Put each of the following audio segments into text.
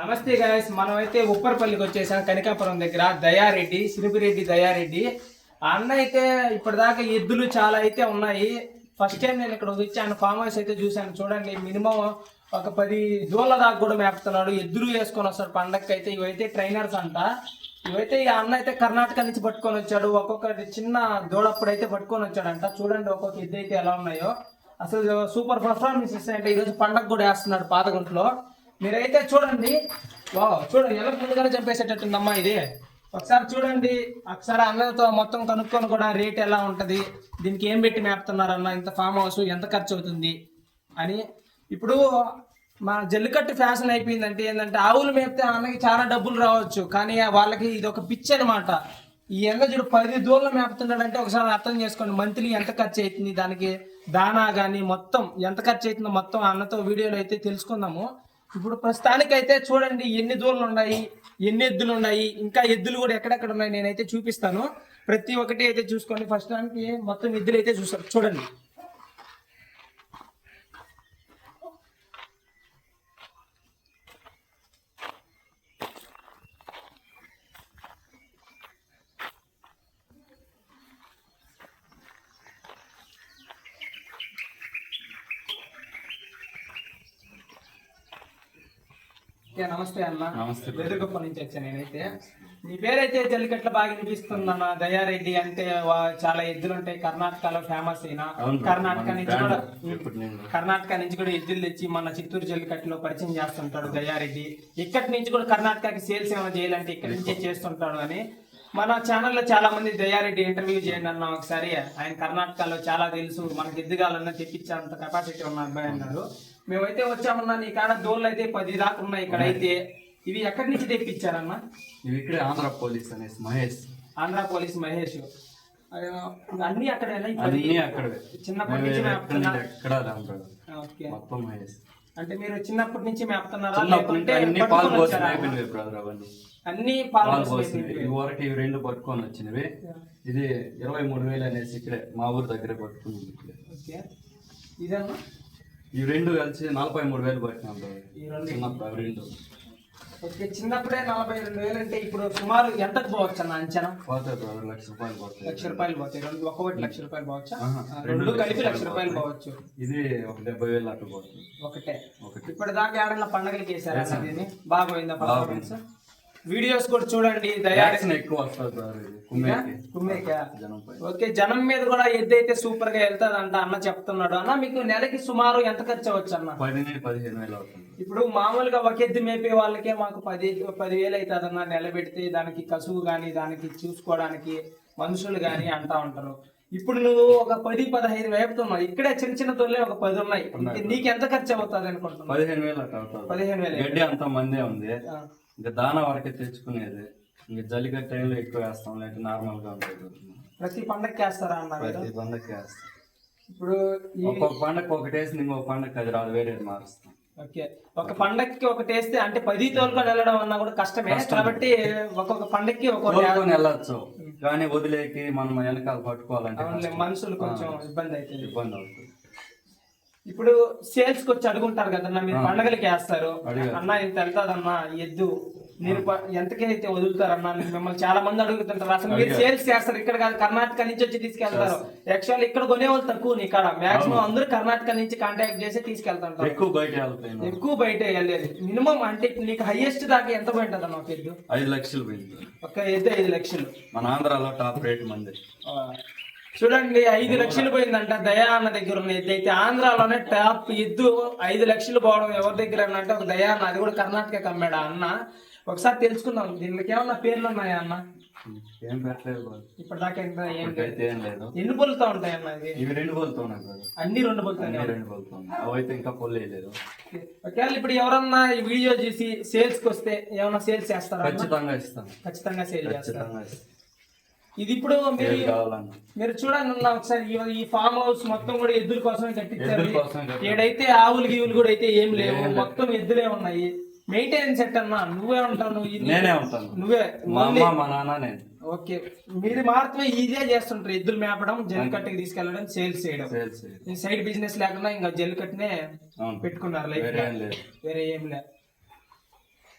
నమస్తే గాయస్, మనమైతే ఉప్పరపల్లికి వచ్చేసాం. కనికాపురం దగ్గర దయారెడ్డి, సిరిపిరెడ్డి దయారెడ్డి అన్న అయితే ఇప్పటిదాకా ఎద్దులు చాలా అయితే ఉన్నాయి. ఫస్ట్ టైం నేను ఇక్కడ వచ్చాను, ఫామ్ హౌస్ అయితే చూశాను. చూడండి, మినిమం ఒక 10 దూళ్ళ దాకా కూడా మేపుతున్నాడు. ఎద్దులు వేసుకొని వస్తాడు పండగకి అయితే. ఇవైతే ట్రైనర్స్ అంట. ఇవైతే ఈ అన్న అయితే కర్ణాటక నుంచి పట్టుకొని వచ్చాడు. ఒక్కొక్కటి చిన్న దూడప్పుడు అయితే పట్టుకొని వచ్చాడంట. చూడండి ఒక్కొక్క ఎద్దు అయితే ఎలా ఉన్నాయో. అసలు సూపర్ పర్ఫార్మెన్స్ ఇస్తాయంటే ఈరోజు పండగ కూడా వేస్తున్నాడు పాతగుంట్లో. మీరైతే చూడండి, చూడండి ఎలా ముందుగానే చంపేసేటట్టుందమ్మా ఇది. ఒకసారి చూడండి, ఒకసారి అందరితో మొత్తం కనుక్కొని కూడా రేట్ ఎలా ఉంటుంది, దీనికి ఏం పెట్టి మేపుతున్నారన్న, ఇంత ఫామ్ హౌస్ ఎంత ఖర్చు అవుతుంది అని. ఇప్పుడు మా జల్లికట్టు ఫ్యాషన్ అయిపోయిందంటే ఏంటంటే ఆవులు మేపితే అన్నకి చాలా డబ్బులు రావచ్చు, కానీ వాళ్ళకి ఇది ఒక పిచ్చి అనమాట. ఈ ఎండ చూడు 10 దూళ్ళు మేపుతున్నాడంటే ఒకసారి అర్థం చేసుకోండి మంత్లీ ఎంత ఖర్చు అవుతుంది, దానికి దానా కానీ మొత్తం ఎంత ఖర్చు అవుతుందో మొత్తం అన్నతో వీడియోలో అయితే తెలుసుకుందాము. ఇప్పుడు ప్రస్తుతానికైతే చూడండి ఎన్ని దూడలు ఉన్నాయి, ఎన్ని ఎద్దులు ఉన్నాయి, ఇంకా ఎద్దులు కూడా ఎక్కడెక్కడ ఉన్నాయి నేనైతే చూపిస్తాను. ప్రతి ఒక్కటి అయితే చూసుకోండి. ఫస్ట్ దానికి మొత్తం ఎద్దులు అయితే చూస్తారు చూడండి. నమస్తే అన్న. నమస్తే. బెదరగొప్ప నుంచి వచ్చాను నేనైతే. నీ పేరైతే జల్లికట్ల బాగా వినిపిస్తుందన్న. దయారెడ్డి అంటే చాలా ఎద్దులు ఉంటాయి, కర్ణాటకలో ఫేమస్ అయినా. కర్ణాటక నుంచి కూడా ఎద్దులు తెచ్చి మన చిత్తూరు జల్లికట్టులో పరిచయం చేస్తుంటాడు దయారెడ్డి. ఇక్కడి నుంచి కూడా కర్ణాటకకి సేల్స్ ఏమైనా చేయాలంటే ఇక్కడి నుంచే చేస్తుంటాడు అని. మన ఛానల్లో చాలా మంది దయారెడ్డి ఇంటర్వ్యూ చేయండి అన్న ఒకసారి. ఆయన కర్ణాటకలో చాలా తెలుసు, మనకి ఎద్దుగాలన్నా తెప్పించేంత కెపాసిటీ ఉన్న అబ్బాయి అన్నాడు. మేమైతే వచ్చామన్నా, నీ కాడ దోళ్ళు అయితే 10 దాకా ఉన్నాయి ఇక్కడ అయితే. ఇవి ఎక్కడి నుంచి తెప్పించారన్నా? ఇవి ఇక్కడ ఆంధ్ర పోలీస్ అనేసి మహేష్. ఆంధ్ర పోలీస్ మహేష్. అన్ని అక్కడేనా? అక్కడే చిన్నప్పటి నుంచి మొత్తం మహేష్. అంటే మీరు చిన్నప్పటి నుంచి మేపుతున్నారా? అన్ని పాలు వరకు ఇవి 2 పట్టుకొని వచ్చినవి. ఇది 23,000 అనేసి ఇక్కడే మా ఊరు దగ్గర పట్టుకుని. ఇదన్నా ఈ 2 కలిసి 43,000 పట్టినాం. చిన్నప్పుడే 42,000 అంటే ఇప్పుడు సుమారు ఎంతకు పోవచ్చు అన్న అంచనా? పోతాయి బ్రదర్, ₹1,00,000 పోతాయి. ₹1,00,000 పోతాయి. ఒకటి ₹1,00,000 పోవచ్చా? 2 కలిపి ₹1,00,000 పోవచ్చు. ఇది ఒక 70,000 అట్లా పోతుంది. ఒకటే. ఇప్పటిదాకా ఏడన్నా పండగలకి వేసారా? బాగా పోయిందా పర్ఫార్మెన్స్? వీడియోస్ కూడా చూడండి. ఎక్కువ వస్తుంది. ఓకే, జనం మీద కూడా ఎద్దైతే సూపర్ గా వెళ్తాది అంట అన్న చెప్తున్నాడు. అన్న మీకు నెలకి సుమారు ఎంత ఖర్చు అవచ్చు అన్న? 15,000 అవుతుంది. ఇప్పుడు మామూలుగా ఒక ఎద్దు మేపే వాళ్ళకే మాకు 10,000 అవుతుంది అన్న. నెల పెడితే దానికి కసువు గాని, దానికి చూసుకోవడానికి మనుషులు గాని అంటా ఉంటారు. ఇప్పుడు నువ్వు ఒక 10-15 వేపుతున్నావు. ఇక్కడే చిన్న చిన్న తొలే ఒక 10 ఉన్నాయి. నీకు ఎంత ఖర్చు అవుతుంది అనుకుంటున్నావు? 15,000 15,000. గడ్డి అంత మందే ఉంది. ఇంకా దానా వరకే తెచ్చుకునేది. ఇంకా జల్లికట్టు టైంలో ఎక్కువ వేస్తాం, లేకపోతే నార్మల్ గా ఉంటుంది. ప్రతి పండగకి వేస్తారా అన్న? ప్రతి పండగకి వేస్తాం. ఇప్పుడు ఒక్కొక్క పండగ ఒకటి వేసి ఇంకొక పండగ అది రాదు, వేరేది మారుస్తాం. ఓకే, ఒక పండగకి ఒకటి వేస్తే అంటే 10 తోలుకొని వెళ్ళడం అన్నా కూడా కష్టమే. కాబట్టి ఒక్కొక్క పండగకి ఒక్కొక్కని వెళ్ళచ్చు, కానీ వదిలేకి మనం వెనకాల పట్టుకోవాలంటే మనుషులు కొంచెం ఇబ్బంది అవుతుంది. ఇప్పుడు సేల్స్ కి వచ్చి అడుగుంటారు కదన్నా, మీరు పండగలకి వేస్తారు అన్న ఇంత వెళ్తాదన్నా ఎద్దు, మీరు ఎంతకైతే వదులుతారన్నా మిమ్మల్ని చాలా మంది అడుగుతుంటారు. అసలు మీరు సేల్స్ చేస్తారు ఇక్కడ కాదు, కర్ణాటక నుంచి వచ్చి తీసుకెళ్తారు. యాక్చువల్ ఇక్కడ కొనేవాళ్ళు తక్కువ, ఇక్కడ మాక్సిమం అందరూ కర్ణాటక నుంచి కాంటాక్ట్ చేసి తీసుకెళ్తుంటారు. ఎక్కువ బయట వెళ్ళేది మినిమం. అంటే నీకు హైయెస్ట్ దాకా ఎంత పోయింటది అన్న? ఒక ఎద్దు 5 లక్షలు పోయింది. ఒక ఎద్దు 5 లక్షలు. మన ఆంధ్రాలో టాప్ రేట్ మంది. చూడండి 5 లక్షలు పోయిందంట దయా అన్న దగ్గర ఉన్న ఎద్దు అయితే. ఆంధ్రాలోనే టాప్ ఎద్దు 5 లక్షలు పోవడం ఎవరి దగ్గర అంటే ఒక దయా అన్న, అది కూడా కర్ణాటక అమ్మాడు అన్న. ఒకసారి తెలుసుకుందాం, దీనికి ఏమన్నా పేర్లు ఉన్నాయా అన్న? ఏం పెట్టలేదు ఇప్పటిదాకా ఏం లేదు. ఎన్ని పొలుతా ఉంటాయి అన్న? ఇవి 2 పొలుతూ ఉన్నాయి. అన్ని 2 పొలుతాయి. అవైతే ఇంకా పొల్లేదు. ఒకవేళ ఇప్పుడు ఎవరన్నా ఈ వీడియో చూసి సేల్స్ కి వస్తే ఏమన్నా సేల్స్ చేస్తారా? ఖచ్చితంగా ఇస్తాను. ఖచ్చితంగా సేల్ చేస్తాను. ఇది ఇప్పుడు మీరు చూడండి ఒకసారి, ఈ ఫామ్ హౌస్ మొత్తం కూడా ఎద్దుల కోసమే కట్టించారు. ఏడైతే ఆవులు గీవులు కూడా అయితే ఏం లేవు, మొత్తం ఎద్దులే ఉన్నాయి. మెయింటెనెన్స్ ఎట్ అన్నా నువ్వే ఉంటావు? నేనే ఉంటాను. నువ్వే? మా నాన్న నేను. ఓకే, మీరు మాత్రమే ఈజీగా చేస్తుంటారు. ఎద్దులు మేపడం, జల్లికట్టుకి తీసుకెళ్లడం, సేల్స్ చేయడం. సైడ్ బిజినెస్ లేకుండా ఇంకా జల్లికట్టునే పెట్టుకున్నారు లైఫ్, వేరే ఏం లేదు.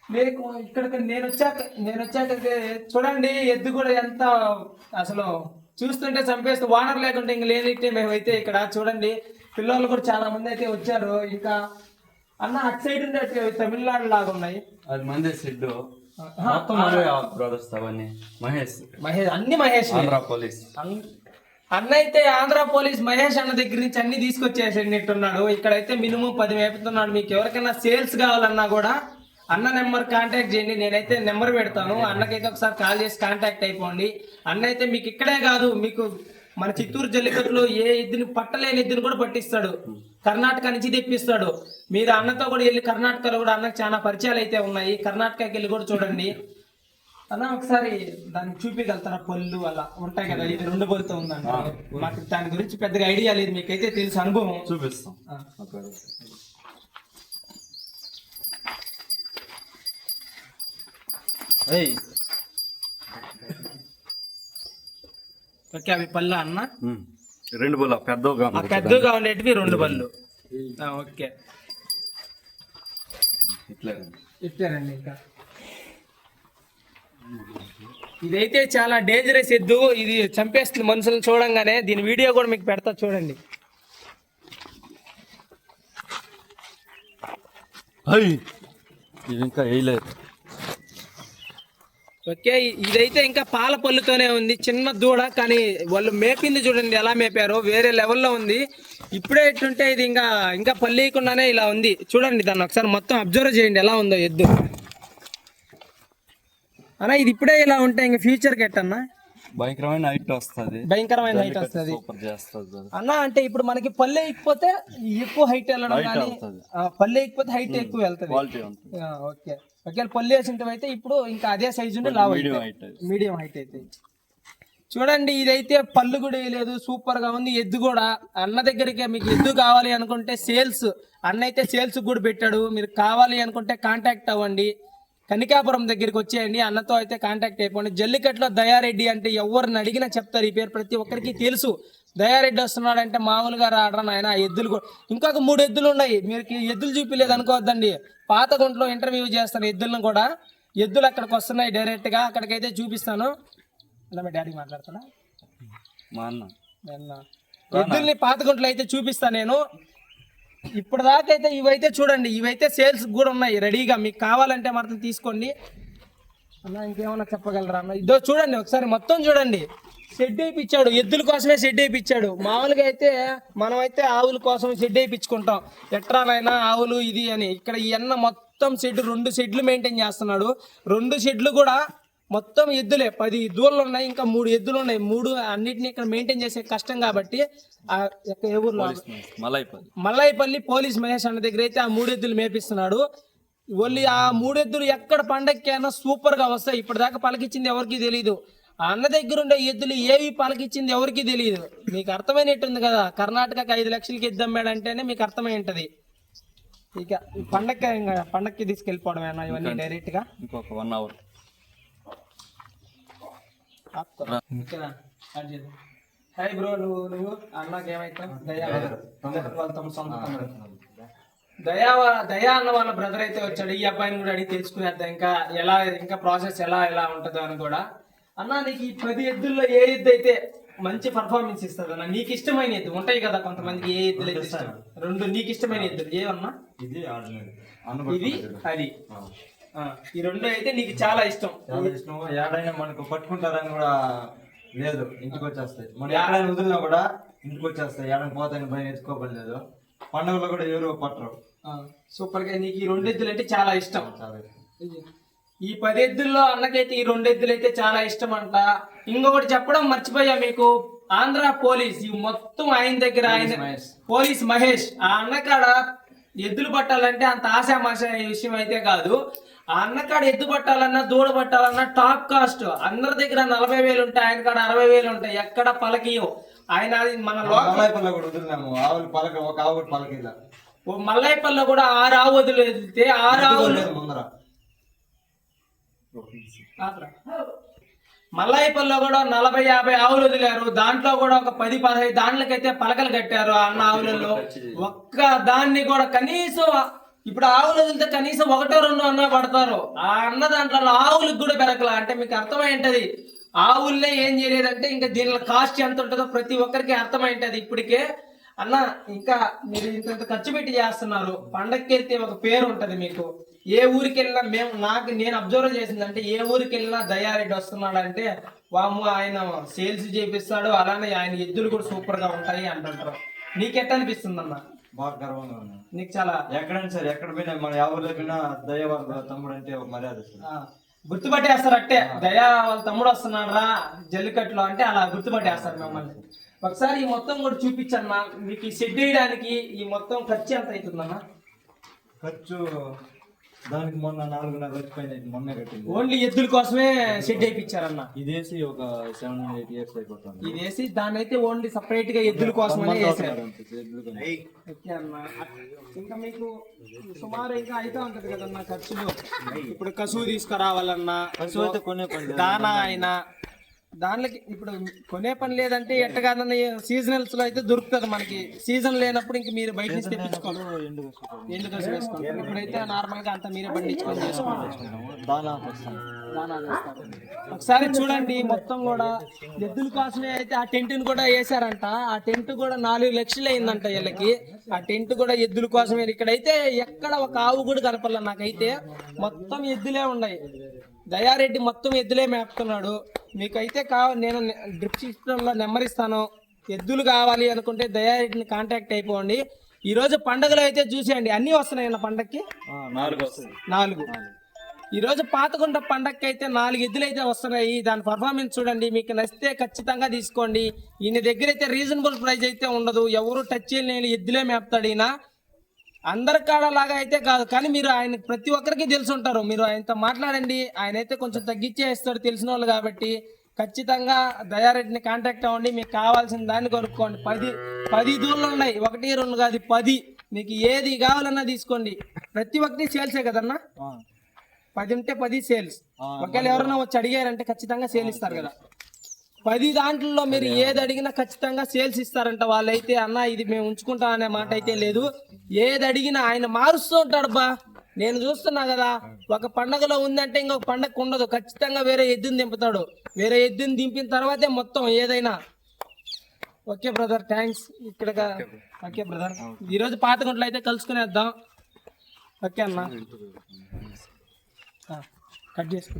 మీకు ఇక్కడికి నేను వచ్చాక చూడండి ఎద్దు కూడా ఎంత అసలు చూస్తుంటే చంపేస్తూ వానర్ లేకుంటే ఇంక లేనిట్టే మేమైతే ఇక్కడ చూడండి పిల్లలు కూడా చాలా మంది అయితే వచ్చారు. ఇంకా అన్న అటు సైడ్ ఉండే తమిళనాడు లాగా ఉన్నాయి. అది మంది సిడ్డు మొత్తం బ్రదర్స్ అవన్నీ మహేష్ అన్ని మహేష్ ఆంధ్ర పోలీస్ అన్న అయితే ఆంధ్ర పోలీస్ మహేష్ అన్న దగ్గర నుంచి అన్ని తీసుకొచ్చేసినట్టున్నాడు. ఇక్కడైతే మినిమం 10 మేపుతున్నాడు. మీకు ఎవరికైనా సేల్స్ కావాలన్నా కూడా అన్న నెంబర్ కాంటాక్ట్ చేయండి. నేనైతే నెంబర్ పెడతాను. అన్నకైతే ఒకసారి కాల్ చేసి కాంటాక్ట్ అయిపోండి. అన్న అయితే మీకు ఇక్కడే కాదు, మీకు మన చిత్తూరు జల్లికట్టులో ఏ ఎద్దుని పట్టలేని ఎద్దుని కూడా పట్టిస్తాడు. కర్ణాటక నుంచి తెప్పిస్తాడు. మీరు అన్నతో కూడా వెళ్ళి కర్ణాటకలో కూడా అన్నకు చాలా పరిచయాలు అయితే ఉన్నాయి. కర్ణాటకకి వెళ్ళి కూడా చూడండి. అన్న ఒకసారి దాన్ని చూపించగలుగుతారా? పళ్ళు అలా ఉంటాయి కదా, ఇది 2 పళ్ళతో ఉందంట. మాకు దాని గురించి పెద్దగా ఐడియా లేదు, మీకైతే తెలుసు అనుభవం. చూపిస్తాం. ఓకే, అవి పళ్ళు అన్న 2 పళ్ళు పెద్దగా ఉండేటివి 2 పళ్ళు. ఓకే ఇట్లానండి. ఇంకా ఇదైతే చాలా డేంజరస్ ఎద్దు, ఇది చంపేస్తుంది మనుషులను చూడంగానే. దీని వీడియో కూడా మీకు పెడతా చూడండి. ఇది ఇంకా వేయలేదు. ఓకే, ఇదైతే ఇంకా పాల పళ్ళుతోనే ఉంది. చిన్న దూడ, కానీ వాళ్ళు మేపింది చూడండి ఎలా మేపారో, వేరే లెవెల్లో ఉంది. ఇప్పుడే ఎట్టుంటే ఇది ఇంకా పల్లీయకుండానే ఇలా ఉంది. చూడండి దాన్ని ఒకసారి మొత్తం అబ్జర్వ్ చేయండి ఎలా ఉందో ఎద్దు అన్న. ఇది ఇప్పుడే ఇలా ఉంటే ఇంకా ఫ్యూచర్కి ఎట్టన్నా భయంకరమైన హైట్ వస్తుంది. భయంకరమైన హైట్ వస్తుంది అన్న. అంటే ఇప్పుడు మనకి పల్లె ఎక్కిపోతే ఎక్కువ హైట్ వెళ్ళడం, కానీ పల్లె ఎక్కిపోతే హైట్ ఎక్కువ వెళ్తుంది. ఓకే, ఒకవేళ పల్లె వేసింటే అయితే ఇప్పుడు ఇంకా అదే సైజు ఉంటే లావు మీడియం హైట్ అయితే. చూడండి ఇదైతే పళ్ళు కూడా వేయలేదు, సూపర్ గా ఉంది ఎద్దు కూడా. అన్న దగ్గరికి మీకు ఎద్దు కావాలి అనుకుంటే సేల్స్, అన్న అయితే సేల్స్ కూడా పెట్టాడు. మీరు కావాలి అనుకుంటే కాంటాక్ట్ అవ్వండి. కనికాపురం దగ్గరికి వచ్చేయండి. అన్నతో అయితే కాంటాక్ట్ అయిపోండి. జల్లికట్లో దయారెడ్డి అంటే ఎవరిని అడిగినా చెప్తారు. ఈ పేరు ప్రతి ఒక్కరికి తెలుసు. దయారెడ్డి వస్తున్నాడంటే మామూలుగా రావడం ఆయన. ఎద్దులు కూడా ఇంకొక 3 ఎద్దులు ఉన్నాయి. మీరు ఎద్దులు చూపిలేదు అనుకోవద్దండి. పాత గుంట్లో ఇంటర్వ్యూ చేస్తాను ఎద్దులను కూడా. ఎద్దులు అక్కడికి వస్తున్నాయి డైరెక్ట్ గా, అక్కడికైతే చూపిస్తాను. ఇలా మీ డాడీ మాట్లాడుతున్నా, మా అన్న ఎద్దుల్ని పాత గుంట్లో అయితే చూపిస్తాను నేను. ఇప్పుడు దాకా అయితే ఇవైతే చూడండి, ఇవైతే సేల్స్ కూడా ఉన్నాయి రెడీగా. మీకు కావాలంటే మాత్రం తీసుకోండి అన్న. ఇంకేమన్నా చెప్పగలరా అన్న? ఇదో చూడండి ఒకసారి మొత్తం చూడండి. షెడ్ వేయించాడు, ఎద్దుల కోసమే షెడ్ వేయించాడు. మామూలుగా అయితే మనం అయితే ఆవుల కోసం షెడ్ వేయించుకుంటాం, ఎట్రాలైనా ఆవులు ఇది అని. ఇక్కడ ఈ అన్న మొత్తం షెడ్ 2 షెడ్లు మెయింటైన్ చేస్తున్నాడు. 2 షెడ్లు కూడా మొత్తం ఎద్దులే. 10 దూడలు ఉన్నాయి, ఇంకా 3 ఎద్దులు ఉన్నాయి. 3 అన్నిటిని ఇక్కడ మెయింటైన్ చేసే కష్టం కాబట్టి ఏ ఊర్లో మల్లాయిపల్లి పోలీస్ మహేష్ అన్న దగ్గర అయితే ఆ 3 ఎద్దులు మేపిస్తున్నాడు. ఒళ్ళి ఆ 3 ఎద్దులు ఎక్కడ పండక్కైనా సూపర్ గా వస్తాయి. ఇప్పటిదాకా పలకిచ్చింది ఎవరికి తెలియదు. ఆ అన్న దగ్గర ఉండే ఎద్దులు ఏవి పలకిచ్చింది ఎవరికి తెలియదు. మీకు అర్థమైనట్టుంది కదా, కర్ణాటకకి 5 లక్షలకి ఎద్దు అమ్మాడంటేనే మీకు అర్థమై ఉంటది. ఇక పండక్కి తీసుకెళ్ళిపోవడం ఇవన్నీ డైరెక్ట్ గా. ఇంకొక 1 అవర్ హాయ్ బ్రో, నువ్వు అన్నకి ఏమైతావు? దయా అన్న వాళ్ళ బ్రదర్ అయితే వచ్చాడు. ఈ అబ్బాయిని కూడా అడిగి తెలుసుకునేద్దాం ఇంకా ప్రాసెస్ ఎలా ఉంటుందో అని కూడా. అన్న నీకు ఈ 10 ఎద్దుల్లో ఏ ఎద్దు అయితే మంచి పర్ఫార్మెన్స్ ఇస్తుంది అన్న? నీకు ఇష్టమైన ఎద్దు ఉంటాయి కదా కొంతమందికి, ఏ ఎద్దులు అయితే ఇష్టం? 2 నీకు ఇష్టమైన ఎద్దులు ఏమన్నా? ఇది అది ఈ 2 అయితే నీకు చాలా ఇష్టం. ఏడైనా మనకు పట్టుకుంటారని కూడా లేదు, ఇంటికి వచ్చేస్తాయి. మనం ఏడైనా వదిలినా కూడా ఇంటికి వచ్చేస్తాయి. ఏడైనా పోతాయని భయం ఎత్తుకోబడలేదు. పండుగలో కూడా ఎవరు పట్టరు. సూపర్ గా నీకు ఈ 2 ఎద్దులు అంటే చాలా ఇష్టం. ఈ 10 ఎద్దుల్లో అన్నకైతే ఈ 2 ఎద్దులు అయితే చాలా ఇష్టం అంట. ఇంకొకటి చెప్పడం మర్చిపోయా మీకు, ఆంధ్ర పోలీస్ ఈ మొత్తం ఆయన దగ్గర, పోలీస్ మహేష్. ఆ అన్నకాడ ఎద్దులు పట్టాలంటే అంత ఆశామాష విషయం అయితే కాదు. ఆ అన్నకాడ ఎద్దు పట్టాలన్నా దూడ పట్టాలన్నా టాప్ కాస్ట్. అందరి దగ్గర 40,000 ఉంటాయి, ఆయన కాడ 60,000 ఉంటాయి. ఎక్కడ పలకియో ఆయన. మన మల్లాయిపల్లిలో కూడా 6 ఆవు వదిలేస్తే 6 ఆవులు మల్లాయిపల్లిలో కూడా 40-50 ఆవులు వదిలారు. దాంట్లో కూడా ఒక 10-15 దాంట్లకైతే పలకలు కట్టారు. అన్న ఆవులలో ఒక్క దాన్ని కూడా కనీసం ఇప్పుడు ఆవులు వదిలితే కనీసం ఒకటో రెండో అన్నా పడతారు. ఆ అన్న దాంట్లో ఆవులకు కూడా పెరగలా అంటే మీకు అర్థమై ఉంటది. ఆవుల్లే ఏం చేయలేదంటే ఇంకా దీనిలో కాస్ట్ ఎంత ఉంటుందో ప్రతి ఒక్కరికి అర్థమై ఉంటది ఇప్పటికే. అన్న ఇంకా మీరు ఇంత ఖర్చు పెట్టి చేస్తున్నారు, పండగకి వెళ్తే ఒక పేరు ఉంటది మీకు. ఏ ఊరికి వెళ్ళినా నేను అబ్జర్వ్ చేసిందంటే ఏ ఊరికి వెళ్ళినా దయారెడ్డి వస్తున్నాడు అంటే వాము ఆయన సేల్స్ చేపిస్తాడు, అలానే ఆయన ఎద్దులు కూడా సూపర్ గా ఉంటాయి అంటుంటారు. నీకెట్ట అనిపిస్తుంది అన్న? బాగా గర్వంగా ఉన్నాను. నీకు చాలా ఎక్కడైనా సరే, ఎక్కడ పోయినా మన ఎవరిలో పోయినా దయ వాళ్ళ తమ్ముడు అంటే ఒక మర్యాద వస్తుంది. గుర్తుపట్టేస్తారు అట్టే, దయా వాళ్ళ తమ్ముడు వస్తున్నాడు రా జల్లికట్లో అంటే అలా గుర్తుపట్టేస్తారు మిమ్మల్ని. ఒకసారి ఈ మొత్తం కూడా చూపించన్నా, మీకు ఈ షెడ్ వేయడానికి ఈ మొత్తం ఖర్చు ఎంత అవుతుందన్నా? ఖర్చు దానికి మొన్న 4.5 లక్షల పైన మొన్నే కట్టింది. ఓన్లీ ఎద్దుల కోసమే షెడ్ వేయించారన్న. ఇదేసి ఒక 7-8 ఇయర్స్ అయిపోతుంది. ఇది వేసి దాన్ని అయితే ఓన్లీ సపరేట్ గా ఎద్దుల కోసమే వేసారు. ఓకే అన్న. ఇంకా మీకు సుమారు ఇంకా అయితే ఉంటది కదన్నా ఖర్చులు. ఇప్పుడు కసువు తీసుకురావాలన్నా, దానా అయినా దానికి ఇప్పుడు కొనే పని లేదంటే ఎట్టగానన్నా సీజనల్స్ లో అయితే దొరుకుతుంది మనకి. సీజన్ లేనప్పుడు ఇంక మీరు బయట నుంచి తెప్పించుకోవాలి, ఎండు కసు వేసుకోవాలి. ఇప్పుడైతే నార్మల్ గా అంతా మీరే పండించుకొని చేసుకోవాలి. ఒకసారి చూడండి మొత్తం కూడా ఎద్దుల కోసమే అయితే ఆ టెంట్ ని కూడా వేసారంట. ఆ టెంట్ కూడా 4 లక్షలు అయిందంట వీళ్ళకి. ఆ టెంట్ కూడా ఎద్దుల కోసమే. ఇక్కడైతే ఎక్కడ ఒక ఆవు కూడా కనపడలే నాకైతే, మొత్తం ఎద్దులే ఉన్నాయి. దయారెడ్డి మొత్తం ఎద్దులే మేపుతున్నాడు. మీకైతే నేను డిస్క్రిప్షన్ లో నెంబర్ ఇస్తాను. ఎద్దులు కావాలి అనుకుంటే దయారెడ్డిని కాంటాక్ట్ అయిపోండి. ఈ రోజు పండుగలు అయితే చూసేయండి, అన్ని వస్తున్నాయి అన్న పండగకి. 4 ఈ రోజు పాతకుంట పండగకి అయితే 4 ఎద్దులు అయితే వస్తున్నాయి. దాని పర్ఫార్మెన్స్ చూడండి, మీకు నచ్చితే ఖచ్చితంగా తీసుకోండి. ఈయన దగ్గర అయితే రీజనబుల్ ప్రైస్ అయితే ఉండదు, ఎవరు టచ్ చేయలేని ఎద్దులే మేపుతాడు ఈయన. అందరి కాడ లాగా అయితే కాదు, కానీ మీరు ఆయన ప్రతి ఒక్కరికి తెలిసి ఉంటారు. మీరు ఆయనతో మాట్లాడండి, ఆయన అయితే కొంచెం తగ్గించే ఇస్తాడు తెలిసిన వాళ్ళు కాబట్టి. ఖచ్చితంగా దయారెడ్డిని కాంటాక్ట్ అవ్వండి, మీకు కావాల్సిన దాన్ని కొనుక్కోండి. 10 దూళ్ళు ఉన్నాయి, 1 2 కాదు 10. మీకు ఏది కావాలన్నా తీసుకోండి. ప్రతి ఒక్కటి సేల్సే కదన్నా, 10 ఉంటే 10 సేల్స్. ఒకవేళ ఎవరైనా వచ్చి అడిగారంటే ఖచ్చితంగా సేల్ ఇస్తారు కదా. 10 దాంట్లో మీరు ఏది అడిగినా ఖచ్చితంగా సేల్స్ ఇస్తారంట వాళ్ళైతే. అన్న ఇది మేము ఉంచుకుంటాం అనే మాట అయితే లేదు. ఏది అడిగినా ఆయన మారుస్తూ ఉంటాడు బా. నేను చూస్తున్నా కదా, ఒక పండగలో ఉందంటే ఇంకొక పండగ ఉండదు, ఖచ్చితంగా వేరే ఎద్దుని దింపుతాడు. వేరే ఎద్దుని దింపిన తర్వాతే మొత్తం ఏదైనా. Okay brother, thanks. ఇక్కడ ఓకే బ్రదర్, ఈరోజు పాతగుంట్లో అయితే కలుసుకునేద్దాం. ఓకే అన్న, కట్ చేసుకో.